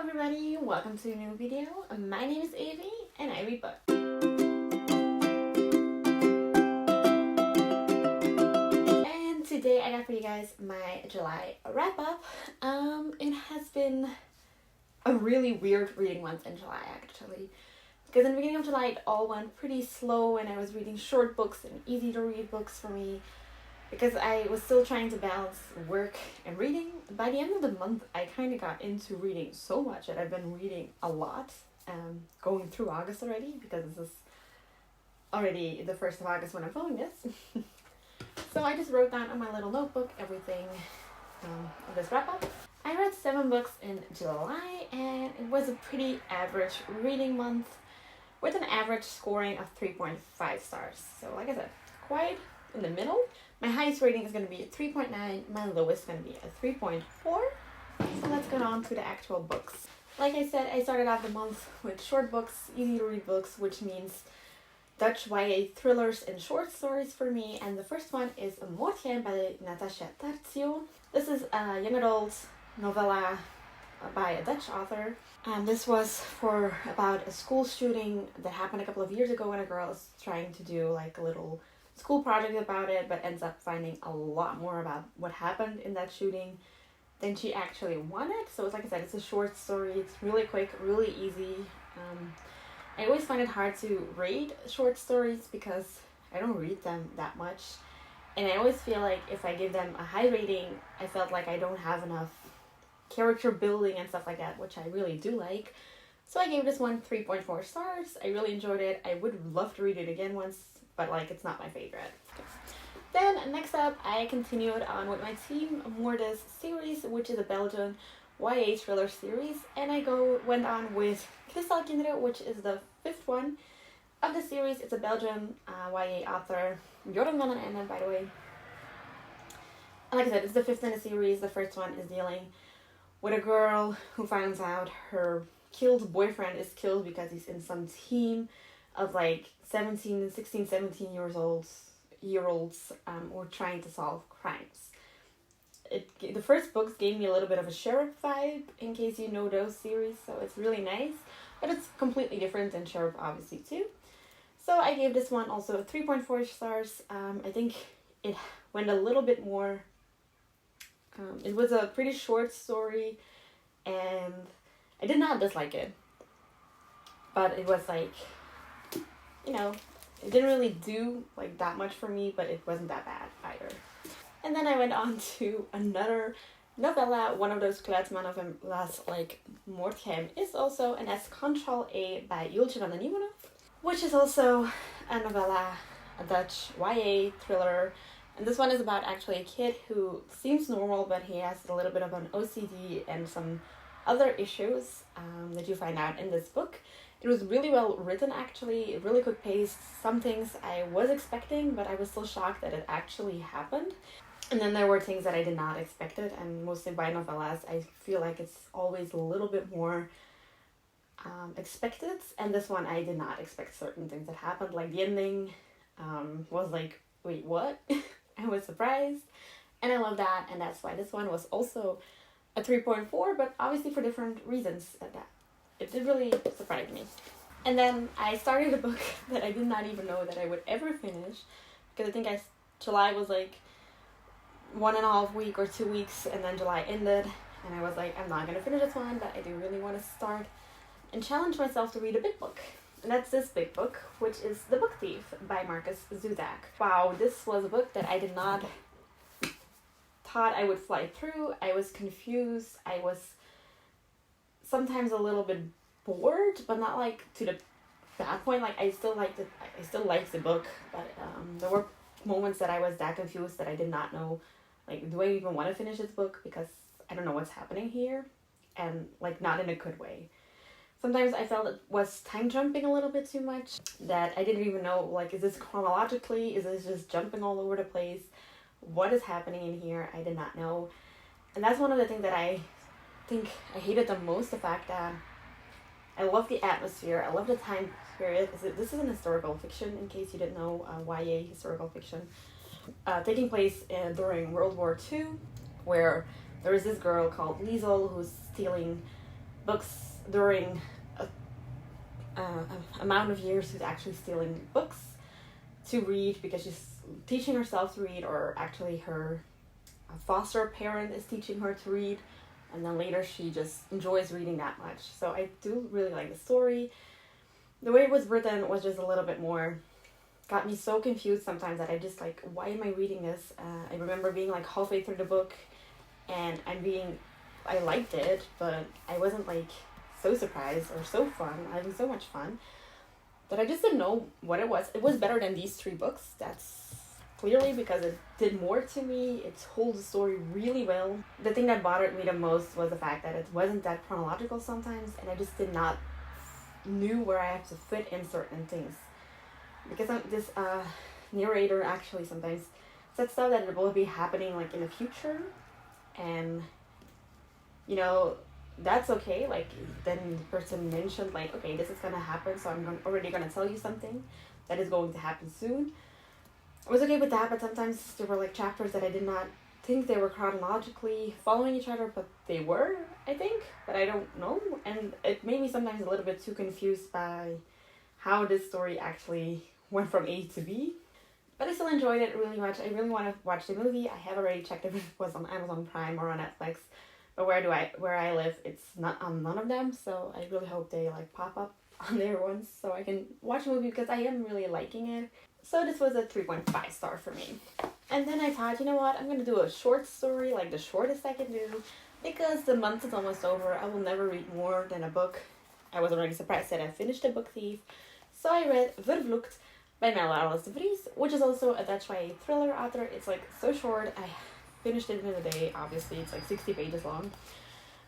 everybody, welcome to a new video. My name is Evi and I read books. And today I got for you guys my July wrap up. It has been a really weird reading month in July actually. Because in the beginning of July it all went pretty slow and I was reading short books and easy to read books for me. Because I was still trying to balance work and reading. By the end of the month, I kind of got into reading so much that I've been reading a lot, going through August already, because this is already the 1st of August when I'm filming this. So I just wrote down on my little notebook everything of this wrap up. I read 7 books in July, and it was a pretty average reading month, with an average scoring of 3.5 stars. So like I said, quite in the middle. My highest rating is going to be a 3.9, my lowest is going to be a 3.4. So let's get on to the actual books. Like I said, I started off the month with short books, easy to read books, which means Dutch YA thrillers and short stories for me. And the first one is Morde by Natasha Tarzio. This is a young adult novella by a Dutch author. And this was for about a school shooting that happened a couple of years ago when a girl is trying to do like a little school project about it, but ends up finding a lot more about what happened in that shooting than she actually wanted. So it's like I said, it's a short story. It's really quick, really easy. I always find it hard to read short stories because I don't read them that much. And I always feel like if I give them a high rating, I felt like I don't have enough character building and stuff like that, which I really do like. So I gave this one 3.4 stars. I really enjoyed it. I would love to read it again once, but like it's not my favorite. Then next up, I continued on with my team Morde's series, which is a Belgian YA thriller series, and I went on with Kristalkinderen, which is the 5th one of the series. It's a Belgian YA author, Jordan van den Ende, by the way. And like I said, it's the 5th in the series. The first one is dealing with a girl who finds out her killed boyfriend is killed because he's in some team of like 17 years olds who are trying to solve crimes. The first books gave me a little bit of a Sheriff vibe, in case you know those series, so it's really nice, but it's completely different than Sheriff obviously too. So I gave this one also 3.4 stars. I think it went a little bit more, it was a pretty short story and I did not dislike it, but it was like, you know, it didn't really do like that much for me, but it wasn't that bad either. And then I went on to another novella, one of those Kluitsma novellas like Morde is also an S Control A by Jultje van den Nieuwenhof, which is also a novella, a Dutch YA thriller. And this one is about actually a kid who seems normal, but he has a little bit of an OCD and some other issues that you find out in this book. It was really well written actually, really quick pace. Some things I was expecting, but I was still shocked that it actually happened. And then there were things that I did not expect it, and mostly by novellas, I feel like it's always a little bit more expected. And this one, I did not expect certain things that happened. Like the ending was like, wait, what? I was surprised, and I love that, and that's why this one was also a 3.4, but obviously for different reasons at that. It did really surprise me. And then I started a book that I did not even know that I would ever finish, because I think July was like 1.5 weeks or 2 weeks, and then July ended, and I was like, I'm not going to finish this one, but I do really want to start and challenge myself to read a big book. And that's this big book, which is The Book Thief by Marcus Zusak. Wow, this was a book that I did not thought I would fly through. I was confused. I was sometimes a little bit bored, but not like to the bad point. Like I still liked it. I still liked the book, but there were moments that I was that confused that I did not know, like, do I even want to finish this book, because I don't know what's happening here, and like not in a good way. Sometimes I felt it was time jumping a little bit too much, that I didn't even know, like, is this chronologically, is this just jumping all over the place, what is happening in here? I did not know. And that's one of the things that I think I hated the most, the fact that I love the atmosphere, I love the time period. This is an historical fiction, in case you didn't know, YA historical fiction, taking place during World War II, where there is this girl called Liesel who's stealing books during amount of years who's actually stealing books to read because she's teaching herself to read, or actually her foster parent is teaching her to read, and then later she just enjoys reading that much. So I do really like the story. The way it was written was just a little bit more, got me so confused sometimes that I just like, why am I reading this? I remember being like halfway through the book and I liked it, but I wasn't like so surprised or so fun, having so much fun, that I just didn't know what it was. It was better than these 3 books. That's clearly because it did more to me. It told the story really well. The thing that bothered me the most was the fact that it wasn't that chronological sometimes, and I just did not knew where I have to fit in certain things. Because this narrator actually sometimes said stuff that will be happening like in the future, and you know, that's okay. Like, then the person mentioned like, okay, this is gonna happen, so I'm already gonna tell you something that is going to happen soon. I was okay with that, but sometimes there were like chapters that I did not think they were chronologically following each other, but they were, I think, but I don't know, and it made me sometimes a little bit too confused by how this story actually went from A to B. But I still enjoyed it really much. I really want to watch the movie. I have already checked if it was on Amazon Prime or on Netflix, but where I live, it's not on none of them, so I really hope they like pop up on there once so I can watch the movie, because I am really liking it. So this was a 3.5 star for me. And then I thought, you know what, I'm gonna do a short story, like the shortest I can do, because the month is almost over. I will never read more than a book. I was already surprised that I finished A Book Thief. So I read Verve by Melde de Vries, which is also a Dutch YA thriller author. It's like so short. I finished it in a day. Obviously, it's like 60 pages long.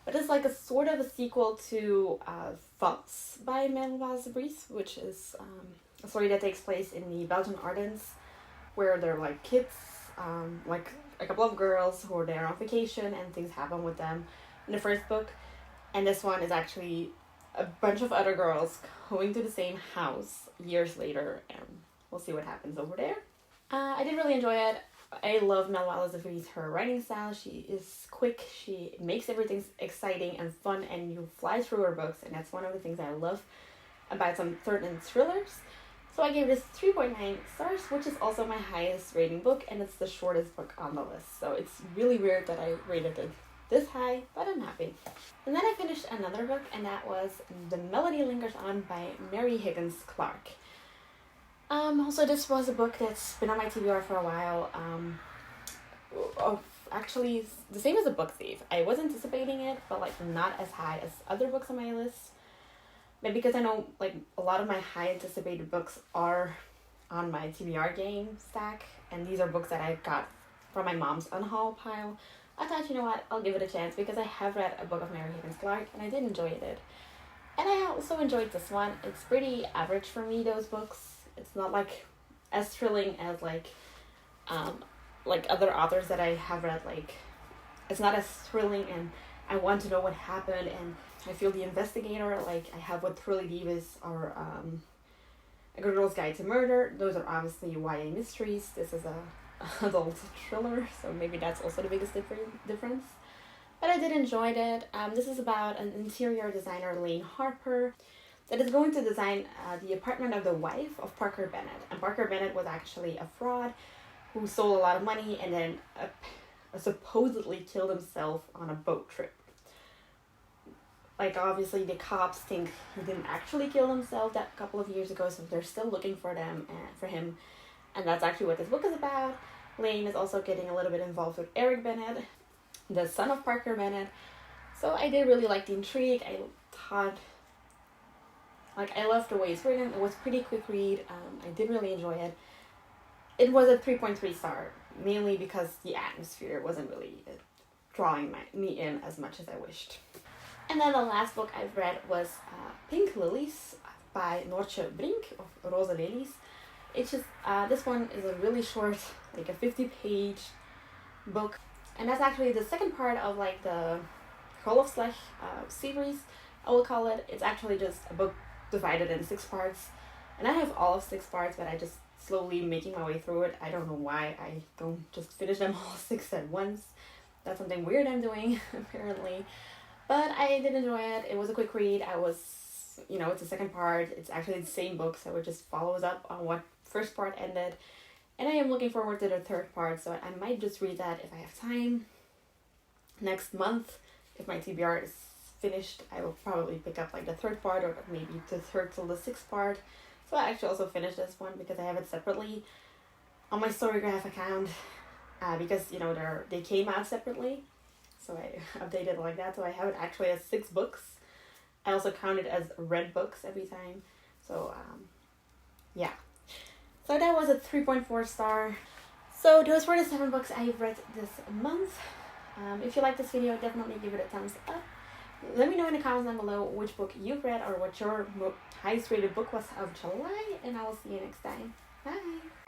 But it's like a sort of a sequel to Thoughts by Melde de Vries, which is a story that takes place in the Belgian Ardennes, where they're like kids, like a couple of girls who are there on vacation and things happen with them in the first book. And this one is actually a bunch of other girls going to the same house years later, and we'll see what happens over there. I did really enjoy it. I love Melde de Vries, her writing style. She is quick, she makes everything exciting and fun, and you fly through her books, and that's one of the things I love about some certain thrillers. So I gave this 3.9 stars, which is also my highest rating book, and it's the shortest book on the list. So it's really weird that I rated it this high, but I'm happy. And then I finished another book, and that was The Melody Lingers On by Mary Higgins Clark. Also, this was a book that's been on my TBR for a while. Actually, the same as A Book Thief. I was anticipating it, but like not as high as other books on my list. But because I know like a lot of my high anticipated books are on my TBR game stack, and these are books that I got from my mom's unhaul pile, I thought, you know what, I'll give it a chance, because I have read a book of Mary Higgins Clark and I did enjoy it. And I also enjoyed this one. It's pretty average for me, those books. It's not like as thrilling as like other authors that I have read. Like, it's not as thrilling, and I want to know what happened, and I feel the investigator like I have with Truly Davis or A Girl's Guide to Murder. Those are obviously YA mysteries. This is a adult thriller, so maybe that's also the biggest difference. But I did enjoy it. This is about an interior designer, Lane Harper, that is going to design the apartment of the wife of Parker Bennett. And Parker Bennett was actually a fraud who stole a lot of money and then supposedly killed himself on a boat trip. Like, obviously the cops think he didn't actually kill himself that couple of years ago, so they're still looking for him. And that's actually what this book is about. Lane is also getting a little bit involved with Eric Bennett, the son of Parker Bennett. So I did really like the intrigue. I thought, like, I loved the way it's written. It was a pretty quick read. I did really enjoy it. It was a 3.3 star, mainly because the atmosphere wasn't really drawing me in as much as I wished. And then the last book I've read was Pink Lilies by Noortje Brink, of Roze Lilies. It's just, this one is a really short, like a 50-page book. And that's actually the second part of like the Call of Slech series, I will call it. It's actually just a book divided in 6 parts. And I have all of 6 parts, but I just slowly making my way through it. I don't know why I don't just finish them all 6 at once. That's something weird I'm doing, apparently. But I did enjoy it. It was a quick read. It's the second part. It's actually the same book, so it just follows up on what first part ended. And I am looking forward to the third part, so I might just read that if I have time. Next month, if my TBR is finished, I will probably pick up like the third part, or maybe the third till the sixth part. So I actually also finished this one because I have it separately on my Storygraph account, because they came out separately, so I updated it like that. So I have it actually as 6 books. I also count it as read books every time. So yeah. So that was a 3.4 star. So those were the 7 books I've read this month. If you like this video, definitely give it a thumbs up. Let me know in the comments down below which book you've read or what your highest rated book was of July, and I will see you next time. Bye!